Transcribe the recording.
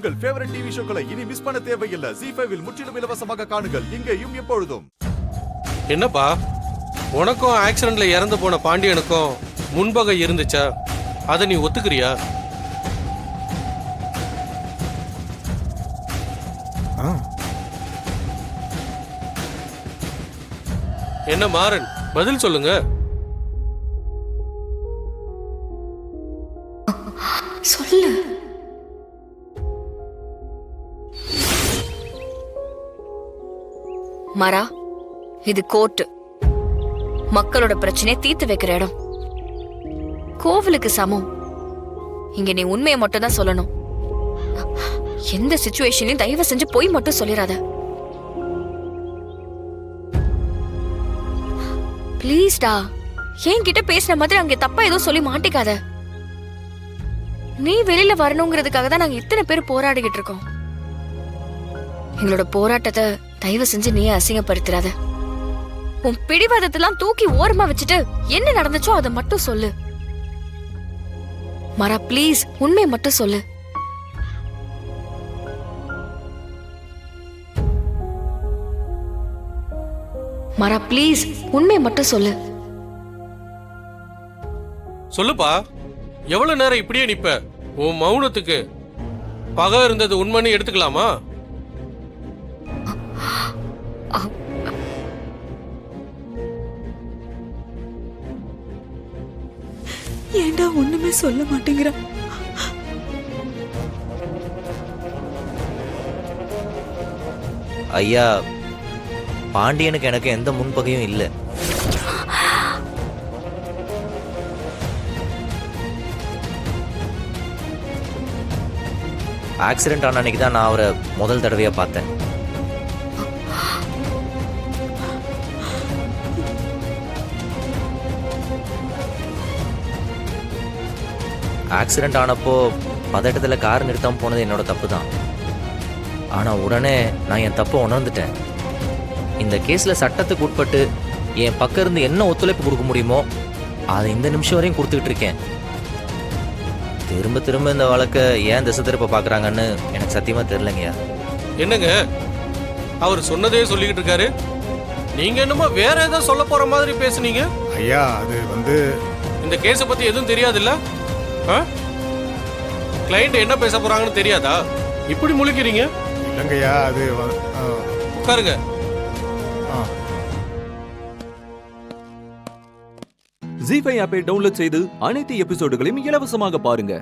உங்கள் favourite TV ஷோக்களை இனி miss பண்ண தேவையில்லை. ZEE5 இல் முற்றிலும் இலவசமாக காணுங்கள். இங்கேயும் எப்பொழுதும். என்னப்பா, உனக்கும் ஆக்சிடென்ட்ல இறந்து போன பாண்டியனுக்கும் முன்பகை இருந்துச்சா? அதை நீ ஒத்துக்கிறியா? என்ன மாறன், பதில் சொல்லுங்க. சொல்லு. மரா, இது கோர்ட். மக்களோட பிரச்சனையை தீர்த்து வைக்கிற இடம். கோவிலுக்கு சமம். இங்க நீ உண்மையை மட்டும் தான் சொல்லணும். எந்த சிச்சுவேஷன்லயும் தயவு செஞ்சு போய் மட்டும் சொல்லிடாத. பிளீஸ்டா, என்கிட்ட பேசுற மாதிரி அங்க தப்பா ஏதோ சொல்லி மாட்டிக்காத. நீ வெளியில வரணுங்கிறதுக்காக தான் நாங்க இத்தனை பேர் போராடிக்கிட்டு இருக்கோம். எங்களோட போராட்டத்தை தயவு செஞ்சு நீயே அசிங்கப்படுத்துறாத. உன் பிடிவாதத்தெல்லாம் தூக்கி ஓரமா வச்சுட்டு என்ன நடந்துச்சோ அதை மட்டும் சொல்லு. மரா, பிளீஸ் உண்மையை மட்டும் சொல்லு. மரா, பிளீஸ் உண்மையை மட்டும் சொல்லு. சொல்லுப்பா, எவ்வளவு நேரம் இப்படியே நிப்ப? உன் மௌனத்துக்கு பகை இருந்தது உண்மைன்னு எடுத்துக்கலாமா? ஏண்டா ஒண்ணுமே சொல்ல மாட்டேங்கிற? ஐயா, பாண்டியனுக்கு எனக்கு எந்த முன்பகையும் இல்லை. ஆக்சிடென்ட் ஆன அன்னைக்கு தான் நான் அவரை முதல் தடவையா பார்த்தேன். ஆக்சிடென்ட் ஆனப்போ பதட்டத்தில் கார் நிறுத்தாம போனது என்னோட தப்பு தான். ஆனால் உடனே நான் என் தப்பை உணர்ந்துட்டேன். இந்த கேஸில் சட்டத்துக்கு உட்பட்டு என் பக்கம் இருந்து என்ன ஒத்துழைப்பு கொடுக்க முடியுமோ அதை இந்த நிமிஷம் வரையும் கொடுத்துக்கிட்டு இருக்கேன். திரும்ப திரும்ப இந்த வழக்கை ஏன் திசை திருப்ப பார்க்குறாங்கன்னு எனக்கு சத்தியமாக தெரிலங்கய்யா. என்னங்க, அவர் சொன்னதே சொல்லிக்கிட்டு இருக்காரு, நீங்க என்னமோ வேற ஏதோ சொல்ல போற மாதிரி பேசுனீங்க. ஐயா, அது இந்த கேஸை பத்தி எதுவும் தெரியாதுல்ல? கிளைண்ட் என்ன பேச போறாங்கன்னு தெரியாதா? இப்படி முழிக்கிறீங்க? இல்லைங்கய்யா, அது உட்காருங்க. ZEE5 ஆப்பை டவுன்லோட் செய்து அனைத்து எபிசோடுகளையும் இலவசமாக பாருங்க.